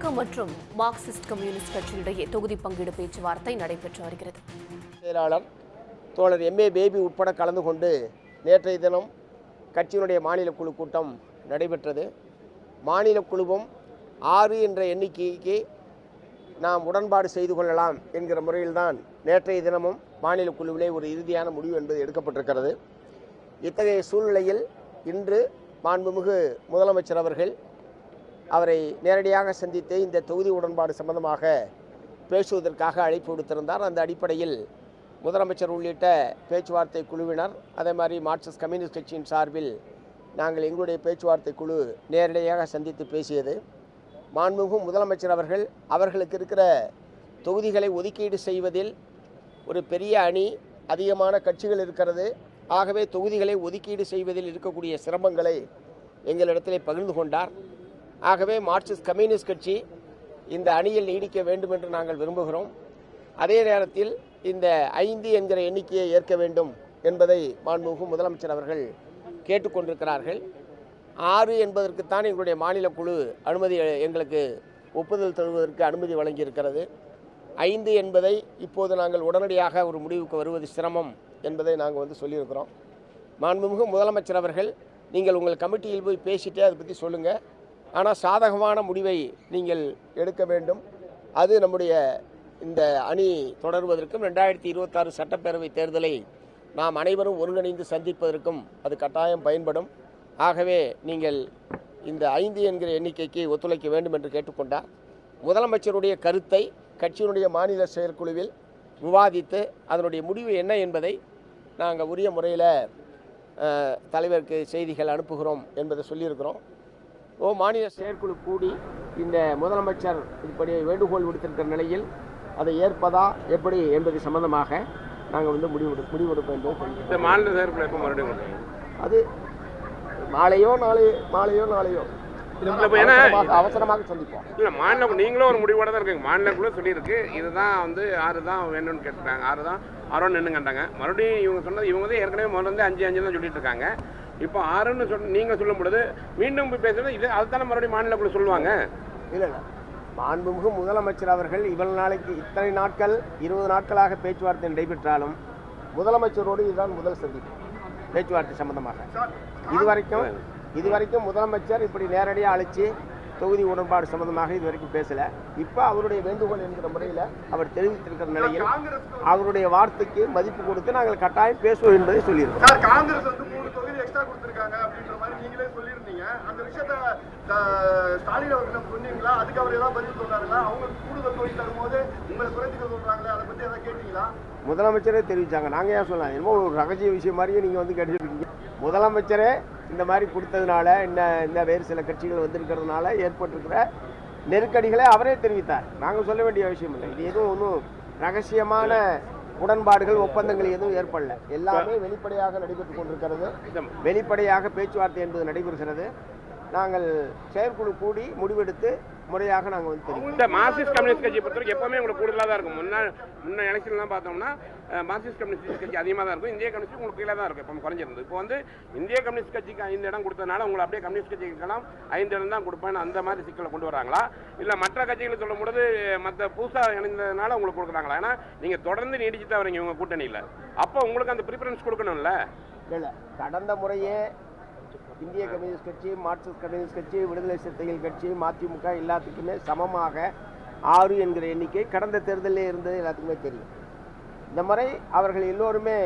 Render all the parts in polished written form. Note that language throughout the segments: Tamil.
தாவேக மற்றும் மார்க்சிஸ்ட் கம்யூனிஸ்ட் கட்சியிடையே தொகுதி பங்கீடு பேச்சுவார்த்தை நடைபெற்று வருகிறது. செயலாளர் தோழர் எம்ஏ பேபி உட்பட கலந்து கொண்டு நேற்றைய தினம் கட்சியினுடைய மாநில குழு கூட்டம் நடைபெற்றது. மாநில குழுவும் 6 என்ற எண்ணிக்கைக்கு நாம் உடன்பாடு செய்து கொள்ளலாம் என்கிற முறையில்தான் நேற்றைய தினமும் மாநில குழுவிலே ஒரு இறுதியான முடிவு என்பது எடுக்கப்பட்டிருக்கிறது. இத்தகைய சூழ்நிலையில் இன்று மாண்புமிகு முதலமைச்சர் அவரை நேரடியாக சந்தித்து இந்த தொகுதி உடன்பாடு சம்பந்தமாக பேசுவதற்காக அழைப்பு விடுத்திருந்தார். அந்த அடிப்படையில் முதலமைச்சர் உள்ளிட்ட பேச்சுவார்த்தை குழுவினர், அதே மாதிரி மார்க்சிஸ்ட் கம்யூனிஸ்ட் கட்சியின் சார்பில் நாங்கள் எங்களுடைய பேச்சுவார்த்தை குழு நேரடியாக சந்தித்து பேசியது. மாண்புமிகு முதலமைச்சர் அவர்களுக்கு இருக்கிற தொகுதிகளை ஒதுக்கீடு செய்வதில் ஒரு பெரிய அணி, அதிகமான கட்சிகள் இருக்கிறது. ஆகவே தொகுதிகளை ஒதுக்கீடு செய்வதில் இருக்கக்கூடிய சிரமங்களை எங்களிடத்திலே பகிர்ந்து கொண்டார். ஆகவே மார்க்சிஸ்ட் கம்யூனிஸ்ட் கட்சி இந்த அணியில் நீடிக்க வேண்டும் என்று நாங்கள் விரும்புகிறோம். அதே நேரத்தில் இந்த 5 என்கிற எண்ணிக்கையை ஏற்க வேண்டும் என்பதை மாண்புமிகு முதலமைச்சர் அவர்கள் கேட்டுக்கொண்டிருக்கிறார்கள். 6 என்பதற்குத்தான் எங்களுடைய மாநில குழு அனுமதி எங்களுக்கு ஒப்புதல் தருவதற்கு அனுமதி வழங்கியிருக்கிறது. 5 என்பதை இப்போது நாங்கள் உடனடியாக ஒரு முடிவுக்கு வருவது சிரமம் என்பதை நாங்கள் சொல்லியிருக்கிறோம். மாண்புமிகு முதலமைச்சர் அவர்கள், நீங்கள் உங்கள் கமிட்டியில் போய் பேசிட்டு அதை பற்றி சொல்லுங்கள், ஆனால் சாதகமான முடிவை நீங்கள் எடுக்க வேண்டும். அது நம்முடைய இந்த அணி தொடர்வதற்கும் 2026 சட்டப்பேரவை தேர்தலை நாம் அனைவரும் ஒருங்கிணைந்து சந்திப்பதற்கும் அது கட்டாயம் பயன்படும். ஆகவே நீங்கள் இந்த 5 என்கிற எண்ணிக்கைக்கு ஒத்துழைக்க வேண்டும் என்று கேட்டுக்கொண்டார். முதலமைச்சருடைய கருத்தை கட்சியினுடைய மாநில செயற்குழுவில் விவாதித்து அதனுடைய முடிவு என்ன என்பதை நாங்கள் உரிய முறையில் தலைவருக்கு செய்திகள் அனுப்புகிறோம் என்பதை சொல்லியிருக்கிறோம். மாநில செயற்குழு கூடி இந்த முதலமைச்சர் இப்படி வேண்டுகோள் விடுத்திருக்கிற நிலையில் அதை ஏற்பதா எப்படி என்பது சம்பந்தமாக நாங்கள் முடிவெடுப்போம் என்று மாநில செயற்குழு எப்போ மறுபடியும் அது மாலையோ நாளையோ அவசரமாக சந்திப்போம். இல்லை, மாநில நீங்களும் ஒரு முடிவோட தான் இருக்கீங்க. மாநில குழு சொல்லியிருக்கு இதுதான் 6 தான் வேணும்னு கேட்டுட்டாங்க. 6 நின்னுங்கண்டாங்க. மறுபடியும் இவங்க சொன்னது இவங்க ஏற்கனவே முதல்ல 5 தான் சொல்லிட்டு இருக்காங்க. இப்போ 6ன்னு நீங்கள் சொல்லும் பொழுது மீண்டும் போய் பேசுறது இது அதுதானே மறுபடியும் மாநில குழு சொல்லுவாங்க. இல்லை, மாண்புமிகு முதலமைச்சர் அவர்கள் இவ்வளவு நாளைக்கு இத்தனை நாட்கள் 20 நாட்களாக பேச்சுவார்த்தை நடைபெற்றாலும் முதலமைச்சரோடு இதுதான் முதல் சந்திப்பு பேச்சுவார்த்தை சம்பந்தமாக. இதுவரைக்கும் முதலமைச்சர் இப்படி நேரடியாக அழைச்சி தொகுதி உடன்பாடு சம்பந்தமாக இதுவரைக்கும் பேசலை. இப்போ அவருடைய வேண்டுகோள் என்கிற முறையில் அவர் தெரிவித்திருக்கிற நிலையில் அவருடைய வார்த்தைக்கு மதிப்பு கொடுத்து நாங்கள் கட்டாயம் பேசுவோம் என்பதை சொல்லியிருக்கோம். காங்கிரஸ் 3 தொகுதி எக்ஸ்ட்ரா கொடுத்திருக்காங்க அப்படின்ற மாதிரி நீங்களே சொல்லியிருந்தீங்க. அந்த விஷயத்தை ஸ்டாலின் அவர்களிடம் சொன்னீங்களா? அதுக்கு அவர் ஏதாவது பதில் சொன்னாங்களா? அவங்க கூடுதல் தொகுதி தரும்போது உங்களை குறைத்துக்க சொல்றாங்களே, அதை பற்றி எதாவது கேட்டீங்களா? முதலமைச்சரே தெரிவித்தாங்க. நாங்கள் ஏன் சொல்லலாம்? என்னமோ ஒரு ரகசிய விஷயம் மாதிரியே நீங்கள் கேட்டுருக்கீங்க. முதலமைச்சரே இந்த மாதிரி கொடுத்ததுனால இந்த வேறு சில கட்சிகள் வந்திருக்கிறதுனால ஏற்பட்டிருக்கிற நெருக்கடிகளை அவரே தெரிவித்தார். நாங்கள் சொல்ல வேண்டிய அவசியம் இல்லை. இது எதுவும் ஒன்றும் ரகசியமான உடன்பாடுகள் ஒப்பந்தங்கள் எதுவும் ஏற்படல. எல்லாமே வெளிப்படையாக நடைபெற்றுக் கொண்டிருக்கிறது. வெளிப்படையாக பேச்சுவார்த்தை என்பது நடைபெறுகிறது. நாங்கள் செயற்குழு கூடி முடிவெடுத்து முறையாக நாங்கள் தெரியும். மார்க்சிஸ்ட் கம்யூனிஸ்ட் கட்சியை பொறுத்தவரைக்கும் எப்பவுமே உங்களுக்கு கூடுதலாக தான் இருக்கும். முன்ன எலெக்ஷன்லாம் பார்த்தோம்னா மார்க்சிஸ்ட் கம்யூனிஸ்ட் கட்சி அதிகமாக தான் இருக்கும். இந்திய கம்யூனிஸ்ட் உங்களுக்கு கீழே தான் இருக்கும். இப்போ குறைஞ்சிருந்தது. இப்போ இந்திய கம்யூனிஸ்ட் கட்சிக்கு 5 இடம் கொடுத்ததுனால உங்களை அப்படியே கம்யூனிஸ்ட் கட்சிக்கெல்லாம் 5 இடம் தான் கொடுப்பேன்னு அந்த மாதிரி சிக்கலை கொண்டு வராங்களா? இல்லை மற்ற கட்சிகளை சொல்லும் பொழுது மற்ற புதுசாக இணைந்ததுனால உங்களுக்கு கொடுக்குறாங்களா? ஏன்னா நீங்கள் தொடர்ந்து நீடிச்சு தான் வரீங்க உங்கள் கூட்டணியில். அப்போ உங்களுக்கு அந்த ப்ரிஃபரன்ஸ் கொடுக்கணும்ல? இல்லை, கடந்த முறையே இந்திய கம்யூனிஸ்ட் கட்சி, மார்க்சிஸ்ட் கம்யூனிஸ்ட் கட்சி, விடுதலை சிறுத்தைகள் கட்சி, மதிமுக எல்லாத்துக்குமே சமமாக 6 என்கிற எண்ணிக்கை கடந்த தேர்தலிலே இருந்தது எல்லாத்துக்குமே தெரியும். இந்த முறை அவர்கள் எல்லோருமே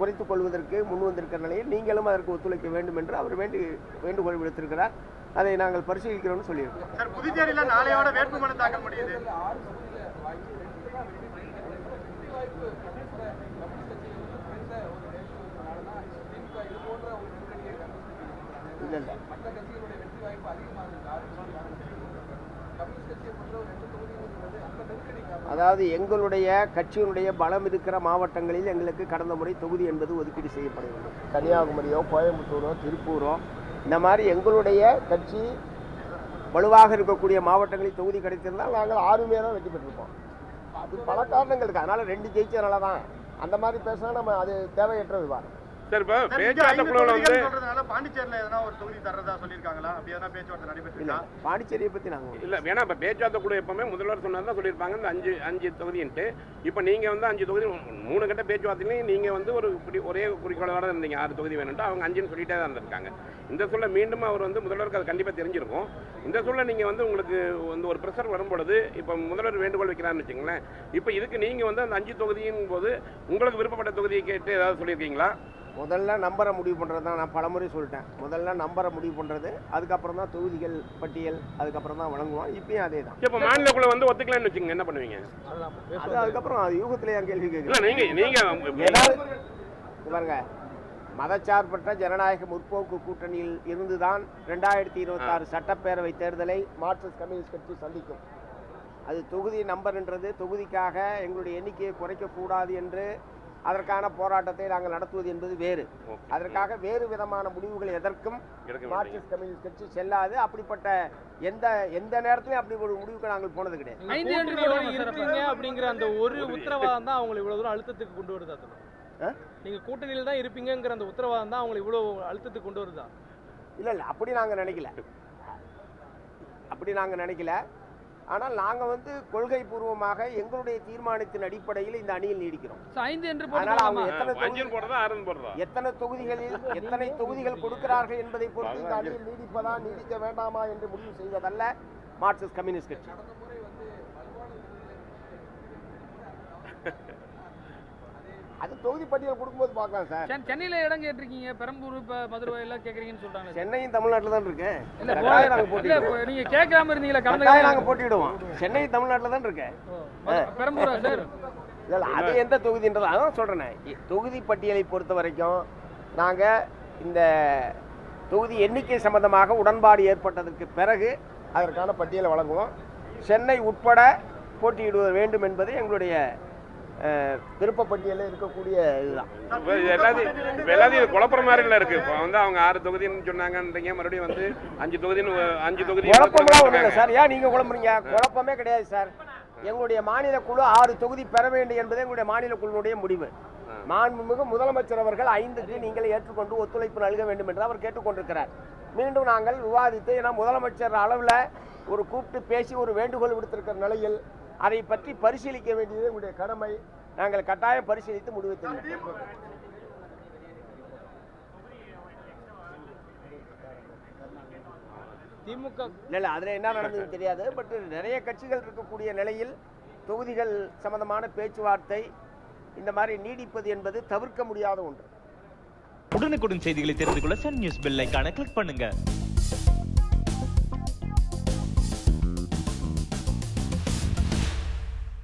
குறைத்துக் கொள்வதற்கு முன் வந்திருக்கிற நிலையில் நீங்களும் அதற்கு ஒத்துழைக்க வேண்டும் என்று அவர் வேண்டுகோள் விடுத்திருக்கிறார். அதை நாங்கள் பரிசீலிக்கிறோம்னு சொல்லியிருக்கோம். புதுச்சேரியில் நாளையோட வேட்புமனு தாக்கல் முடியுது. அதாவது எங்களுடைய கட்சியினுடைய பலம் இருக்கிற மாவட்டங்களில் எங்களுக்கு கடந்த முறை தொகுதி என்பது ஒதுக்கீடு செய்யப்படவில்லை. கன்னியாகுமரியோ, கோயம்புத்தூரோ, திருப்பூரோ இந்த மாதிரி எங்களுடைய கட்சி வலுவாக இருக்கக்கூடிய மாவட்டங்களில் தொகுதி கிடைத்திருந்தால் நாங்கள் 6 தான் வெற்றி பெற்றிருப்போம். அது பல காரணங்களுக்கு. அதனால் 2 ஜெயிச்சதுனால தான் அந்த மாதிரி பேசினா நம்ம அது தேவையற்ற விவாதம். சார் இப்போ பேச்சுவார்த்தை குழுவில் வந்து சொல்றதுனால பாண்டிச்சேரியில எதனா ஒரு தொகுதி தரதா சொல்லியிருக்காங்களா? அப்படி எதனா பேச்சுவார்த்தை நடைபெற்றிருக்கா? பாண்டிச்சேரியை பற்றி நாங்கள் இல்லை வேணா இப்போ பேச்சுவார்த்தை குழு எப்பவுமே முதல்வர் சொன்னதான் சொல்லியிருப்பாங்க இந்த அஞ்சு தொகுதின்ட்டு. இப்போ நீங்கள் வந்து 5 தொகுதி 3 கட்ட பேச்சுவார்த்தையிலையும் நீங்கள் வந்து ஒரே குறிக்கோளோட இருந்தீங்க 6 தொகுதி வேணும்ட்டு. அவங்க 5ன்னு சொல்லிட்டே தான் இருந்திருக்காங்க. இந்த சொல்ல மீண்டும் அவர் வந்து முதல்வருக்கு அது கண்டிப்பாக தெரிஞ்சிருக்கும். இந்த சொல்ல நீங்கள் வந்து உங்களுக்கு வந்து ஒரு ப்ரெஷர் வரும்பொழுது இப்போ முதல்வர் வேண்டுகோள் வைக்கிறான்னு வச்சுங்களேன். இப்போ இதுக்கு நீங்கள் வந்து அந்த 5 தொகுதியின் போது உங்களுக்கு விருப்பப்பட்ட தொகுதியை கேட்டு ஏதாவது சொல்லியிருக்கீங்களா? முதல்ல நம்பரை முடிவு பண்ணுறது தான். நான் பலமுறை சொல்லிட்டேன். முதல்ல நம்பரை முடிவு பண்ணுறது, அதுக்கப்புறம் தான் தொகுதிகள் பட்டியல், அதுக்கப்புறம் தான் வழங்குவோம். இப்பயும் அதே தான். இப்போ மாநிலக்குள்ள வந்து ஒத்துக்கலான்னு வச்சுங்க, என்ன பண்ணுவீங்க? அது அதுக்கப்புறம் அது யூகத்திலே என் கேள்வி இல்லை கேட்குறேன். நீங்கள் ஏதாவது பாருங்க, மதச்சார்பற்ற ஜனநாயக முற்போக்கு கூட்டணியில் இருந்துதான் 2026 சட்டப்பேரவை தேர்தலை மார்க்சிஸ்ட் கம்யூனிஸ்ட் கட்சி சந்திக்கும். அது தொகுதி நம்பர்ன்றது தொகுதிக்காக எங்களுடைய எண்ணிக்கையை குறைக்கக்கூடாது என்று அதற்கான போராட்டத்தை நாங்கள் நடத்துவது என்பது வேறு. அதற்காக வேறு விதமான முடிவுகள் எதற்கும் மார்க்சிஸ்ட் கம்யூனிஸ்ட் கட்சி செல்லாது. அப்படிப்பட்ட எந்த நேரத்திலும் அப்படி ஒரு முடிவுக்கு நாங்கள் போனது கிடையாது. அப்படிங்கிற அந்த ஒரு உத்தரவாதம் தான் அவங்களை இவ்வளவு தூரம் அழுத்தத்துக்கு கொண்டு வருதா? நீங்க கூட்டணியில் தான் இருப்பீங்கிற அந்த உத்தரவாதம் தான் அவங்களை இவ்வளவு அழுத்தத்துக்கு கொண்டு வருதா? இல்லை அப்படி நாங்கள் நினைக்கல. ஆனால் நாங்கள் வந்து கொள்கை பூர்வமாக எங்களுடைய தீர்மானத்தின் அடிப்படையில் இந்த அணியில் நீடிக்கிறோம். அதனால் அவங்க எத்தனை தொகுதிகள் கொடுக்கிறார்கள் என்பதை பொறுத்து இந்த அணியில் நீடிப்பதா நீடிக்க வேண்டாமா என்று முடிவு செய்வதல்ல மார்க்சிஸ்ட் கம்யூனிஸ்ட் கட்சி. அது தொகுதி பட்டியல் கொடுக்கும்போது பார்க்கலாம் சார். சென்னையில இடம் கேட்டிருக்கீங்க, பெரம்பூர் மதுரை எல்லாம் கேட்குறீங்கன்னு சொல்றாங்க. சென்னையும் தமிழ்நாட்டில் தான் இருக்கு. நீங்க கேட்காம இருந்தீங்களா? நாங்கள் போட்டிடுவோம். சென்னையும் தமிழ்நாட்டில் தான் இருக்கு. பெரம்பூரா சார்? இல்லை அது எந்த தொகுதின்றது அதான் சொல்றேன். தொகுதி பட்டியலை பொறுத்த வரைக்கும் நாங்கள் இந்த தொகுதி எண்ணிக்கை சம்பந்தமாக உடன்பாடு ஏற்பட்டதற்கு பிறகு அதற்கான பட்டியலை வழங்குவோம். சென்னை உட்பட போட்டியிடுவது வேண்டும் என்பது எங்களுடைய விருப்ப பட்டியலில் இருக்கக்கூடிய இதுதான். எல்லாத்தையும் குழப்பற மாதிரி இருக்கு. இப்போ வந்து அவங்க 6 தொகுதின்னு சொன்னாங்கன்றீங்க, மறுபடியும் வந்து 5 தொகுதி குழப்பம்லாம் ஒன்றும் இல்லை சார். ஏன் நீங்கள் குழம்புறீங்க? குழப்பமே கிடையாது சார். எங்களுடைய மாநில குழு 6 தொகுதி பெற வேண்டும் என்பது எங்களுடைய மாநில குழுவுடைய முடிவு. மாண்புமிகு முதலமைச்சர் அவர்கள் 5க்கு நீங்கள் ஏற்றுக்கொண்டு ஒத்துழைப்பு நல்க வேண்டும் என்று அவர் கேட்டுக்கொண்டிருக்கிறார். மீண்டும் நாங்கள் விவாதித்து, ஏன்னா முதலமைச்சர் அளவில் ஒரு கூப்பிட்டு பேசி ஒரு வேண்டுகோள் விடுத்திருக்கிற நிலையில் அதை பற்றி பரிசீலிக்க வேண்டியது எங்களுடைய கடமை. நாங்கள் கட்டாயம் பரிசீலித்து முடிவு தெரிவிப்போம். திமுக இல்லை அதில் என்ன நடந்ததுன்னு தெரியாது. பட் நிறைய கட்சிகள் இருக்கக்கூடிய நிலையில் தொகுதிகள் சம்பந்தமான பேச்சுவார்த்தை இந்த மாதிரி நீடிப்பது என்பது தவிர்க்க முடியாத ஒன்று. உடனுக்குடன் செய்திகளை தெரிந்து கொள்ள சன் நியூஸ் பெல் ஐகானை கிளிக் பண்ணுங்க.